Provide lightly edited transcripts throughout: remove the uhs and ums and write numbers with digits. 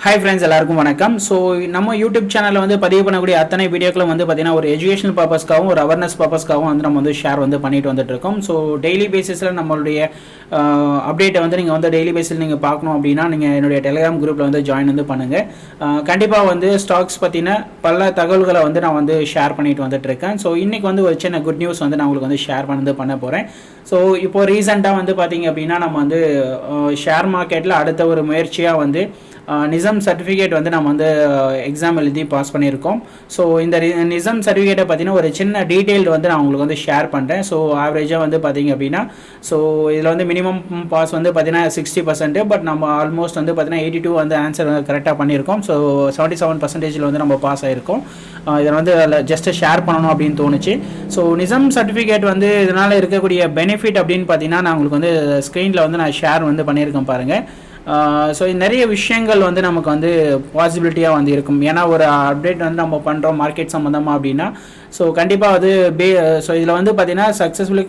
Hi friends, எல்லாருக்கும் வணக்கம். So நம்ம யூடியூப் சேனலில் வந்து பதிவு பண்ணக்கூடிய அத்தனை வீடியோக்களும் வந்து பார்த்தீங்கன்னா ஒரு எஜுகேஷனல் பர்பஸ்க்காகவும் ஒரு அவேர்னஸ் பர்பஸ்க்காகவும் வந்து நம்ம வந்து ஷேர் வந்து பண்ணிட்டு வந்துட்டு இருக்கோம். ஸோ டெய்லி பேசிஸில் நம்மளுடைய அப்டேட்டை வந்து நீங்கள் வந்து டெய்லி பேஸில் நீங்கள் பார்க்கணும் அப்படின்னா நீங்கள் என்னுடைய டெலிகிராம் குரூப்பில் வந்து ஜாயின் வந்து பண்ணுங்கள். கண்டிப்பாக வந்து ஸ்டாக்ஸ் பற்றின பல தகவல்களை வந்து நான் வந்து ஷேர் பண்ணிட்டு வந்துட்டு இருக்கேன். ஸோ இன்றைக்கி வந்து ஒரு சின்ன குட் நியூஸ் வந்து நான் உங்களுக்கு வந்து ஷேர் பண்ண போகிறேன். ஸோ இப்போ ரீசெண்டாக வந்து பார்த்தீங்க அப்படின்னா நம்ம வந்து ஷேர் மார்க்கெட்டில் அடுத்த ஒரு முயற்சியாக வந்து நிசம் சர்டிஃபிகேட் வந்து நம்ம வந்து எக்ஸாம் எழுதி பாஸ் பண்ணியிருக்கோம். ஸோ இந்த நிசம் சர்டிஃபிகேட்டை பார்த்தீங்கன்னா ஒரு சின்ன டீட்டெயில் வந்து நான் உங்களுக்கு வந்து ஷேர் பண்ணுறேன். ஸோ ஆவரேஜாக வந்து பார்த்தீங்க அப்படின்னா ஸோ இதில் வந்து மினிமம் பாஸ் வந்து பார்த்தீங்கன்னா 60%, பட் நம்ம ஆல்மோஸ்ட் வந்து பார்த்தீங்கன்னா 82 வந்து ஆன்சர் கரெக்டாக பண்ணியிருக்கோம். ஸோ 77% வந்து நம்ம பாஸ் ஆகிருக்கோம். இதை வந்து ஜஸ்ட்டு ஷேர் பண்ணணும் அப்படின்னு தோணுச்சு. ஸோ நிசம் சர்டிஃபிகேட் வந்து இதனால் இருக்கக்கூடிய பெனிஃபிட் அப்படின்னு பார்த்தீங்கன்னா நான் உங்களுக்கு வந்து ஸ்க்ரீனில் வந்து நான் ஷேர் வந்து பண்ணியிருக்கேன் பாருங்கள். ஸோ நிறைய விஷயங்கள் வந்து நமக்கு வந்து பாசிபிலிட்டியாக வந்து இருக்கும். ஏன்னா ஒரு அப்டேட் வந்து நம்ம பண்ணுறோம் மார்க்கெட் சம்மந்தமாக அப்படின்னா ஸோ கண்டிப்பாக அது ஸோ இதில் வந்து பார்த்தீங்கன்னா successfully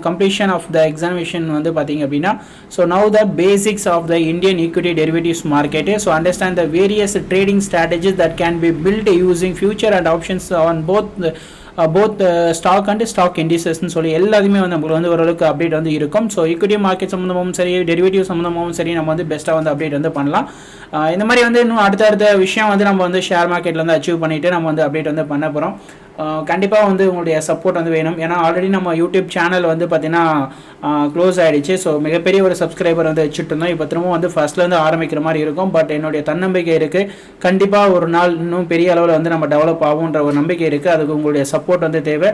completion of the examination வந்து பார்த்தீங்க அப்படின்னா so now the basics of the Indian equity derivatives market. So understand the various trading strategies that can be built using future and options on both stock and ஸ்டாக் இண்டிசஸ்ன்னு சொல்லி எல்லாத்தையுமே வந்து நம்மளுக்கு வந்து ஓரளவுக்கு அப்டேட் வந்து இருக்கும். ஸோ ஈக்விட்டி மார்க்கெட் சம்மந்தமாகவும் சரி டெரிவேட்டிவ் சம்மந்தமாகவும் சரி நம்ம வந்து பெஸ்ட்டாக வந்து அப்டேட் வந்து பண்ணலாம். இந்த மாதிரி வந்து இன்னும் அடுத்த விஷயம் வந்து நம்ம வந்து ஷேர் மார்க்கெட்டில் வந்து அச்சீவ் பண்ணிவிட்டு நம்ம வந்து அப்டேட் வந்து பண்ண போகிறோம். கண்டிப்பாக வந்து உங்களுடைய சப்போர்ட் வந்து வேணும். ஏன்னா ஆல்ரெடி நம்ம யூடியூப் சேனல் வந்து பார்த்திங்கன்னா க்ளோஸ் ஆகிடுச்சு. ஸோ மிகப்பெரிய ஒரு சப்ஸ்கிரைபர் வந்து வச்சுட்டு இருந்தோம். இப்போ திரும்ப வந்து ஃபஸ்ட்லேருந்து ஆரம்பிக்கிற மாதிரி இருக்கும். பட் என்னுடைய தன்னம்பிக்கை இருக்குது. கண்டிப்பாக ஒரு நாள் இன்னும் பெரிய அளவில் வந்து நம்ம டெவலப் ஆகுன்ற ஒரு நம்பிக்கை இருக்குது. அதுக்கு உங்களுடைய சப்போர்ட் வந்து தேவை.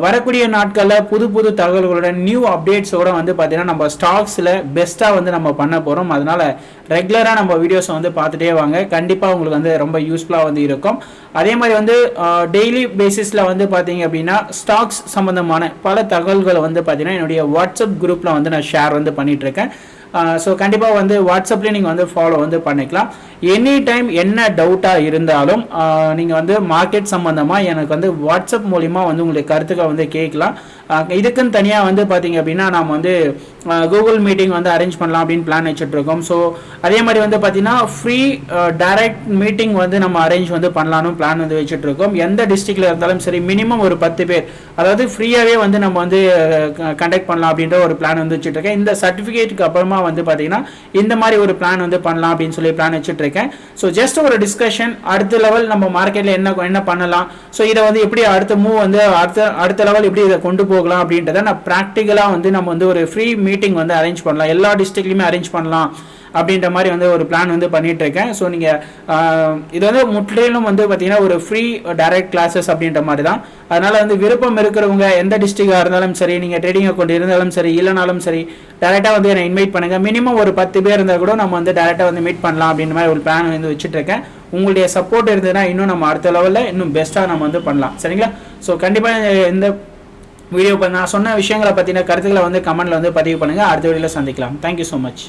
வரக்கூடிய நாட்களில் புது தகவல்களுடன் நியூ அப்டேட்ஸோடு வந்து பார்த்திங்கன்னா நம்ம ஸ்டாக்ஸில் பெஸ்ட்டாக வந்து நம்ம பண்ண போகிறோம். அதனால் ரெகுலராக நம்ம வீடியோஸை வந்து பார்த்துட்டே வாங்க. கண்டிப்பாக உங்களுக்கு வந்து ரொம்ப யூஸ்ஃபுல்லாக வந்து இருக்கும். அதே மாதிரி வந்து டெய்லி பேசிஸில் வந்து பார்த்தீங்க அப்படின்னா ஸ்டாக்ஸ் சம்மந்தமான பல தகவல்களை வந்து பார்த்தீங்கன்னா என்னுடைய வாட்ஸ்அப் குரூப்பில் வந்து நான் ஷேர் வந்து பண்ணிகிட்ருக்கேன். ஸோ கண்டிப்பாக வந்து வாட்ஸ்அப்லேயே நீங்கள் வந்து ஃபாலோ வந்து பண்ணிக்கலாம். எனி டைம் என்ன டவுட்டாக இருந்தாலும் நீங்கள் வந்து மார்க்கெட் சம்மந்தமாக எனக்கு வந்து வாட்ஸ்அப் மூலிமா வந்து உங்களுடைய கருத்துக்களை வந்து கேட்கலாம். இதுக்குன்னு தனியாக வந்து பார்த்தீங்க அப்படின்னா நாம் வந்து கூகுள் மீட்டிங் வந்து அரேஞ்ச் பண்ணலாம் அப்படின்னு பிளான் வச்சுட்ருக்கோம். ஸோ அதே மாதிரி வந்து பார்த்தீங்கன்னா ஃப்ரீ டைரக்ட் மீட்டிங் வந்து நம்ம அரேஞ்ச் வந்து பண்ணலான்னு பிளான் வந்து வச்சுட்ருக்கோம். எந்த டிஸ்ட்ரிக்டில் இருந்தாலும் சரி மினிமம் ஒரு 10 பேர் அதாவது ஃப்ரீயாகவே வந்து நம்ம வந்து கண்டக்ட் பண்ணலாம் அப்படின்ற ஒரு பிளான் வந்து வச்சுட்ருக்கேன். இந்த சர்டிஃபிகேட்டுக்கு அப்புறமா வந்து பார்த்தீங்கன்னா இந்த மாதிரி ஒரு பிளான் வந்து பண்ணலாம் அப்படின்னு சொல்லி பிளான் வச்சுட்ருக்கேன். ஸோ ஜஸ்ட் ஒரு டிஸ்கஷன் அடுத்த லெவல் நம்ம மார்க்கெட்டில் என்ன பண்ணலாம், ஸோ இதை வந்து எப்படி அடுத்த மூவ் வந்து அடுத்த லெவல் எப்படி இதை கொண்டு போகலாம் அப்படின்றத நான் ப்ராக்டிக்கலாக வந்து நம்ம வந்து ஒரு ஃப்ரீ மீட்டிங் வந்து அரேஞ்ச் பண்ணலாம். எல்லா டிஸ்ட்ரிக்ட்லையுமே அரேஞ்ச் பண்ணலாம் அப்படின்ற மாதிரி வந்து ஒரு பிளான் வந்து பண்ணிட்டு இருக்கேன். ஸோ நீங்கள் இது வந்து முற்றிலும் வந்து பார்த்தீங்கன்னா ஒரு ஃப்ரீ டைரக்ட் கிளாஸஸ் அப்படின்ற மாதிரி தான். அதனால் வந்து விருப்பம் இருக்கிறவங்க எந்த டிஸ்ட்ரிக்டாக இருந்தாலும் சரி, நீங்கள் ட்ரேடிங் அக்கௌண்ட் இருந்தாலும் சரி இல்லைனாலும் சரி டேரெக்டாக வந்து என்னை இன்வைட் பண்ணுங்கள். மினிமம் ஒரு 10 பேர் இருந்தால் கூட நம்ம வந்து டேரெக்டாக வந்து மீட் பண்ணலாம் அப்படின்ற மாதிரி ஒரு பிளான் வந்து வச்சுட்ருக்கேன். உங்களுடைய சப்போர்ட் இருந்ததுன்னா இன்னும் நம்ம அடுத்த லெவலில் இன்னும் பெஸ்ட்டாக நம்ம வந்து பண்ணலாம். சரிங்களா? ஸோ கண்டிப்பாக இந்த வீடியோ நான் சொன்ன விஷயங்களை பற்றின கருத்துக்களை வந்து கமெண்ட்டில் வந்து பதிவு பண்ணுங்கள். அடுத்த வீடியோவில் சந்திக்கலாம். Thank you so much.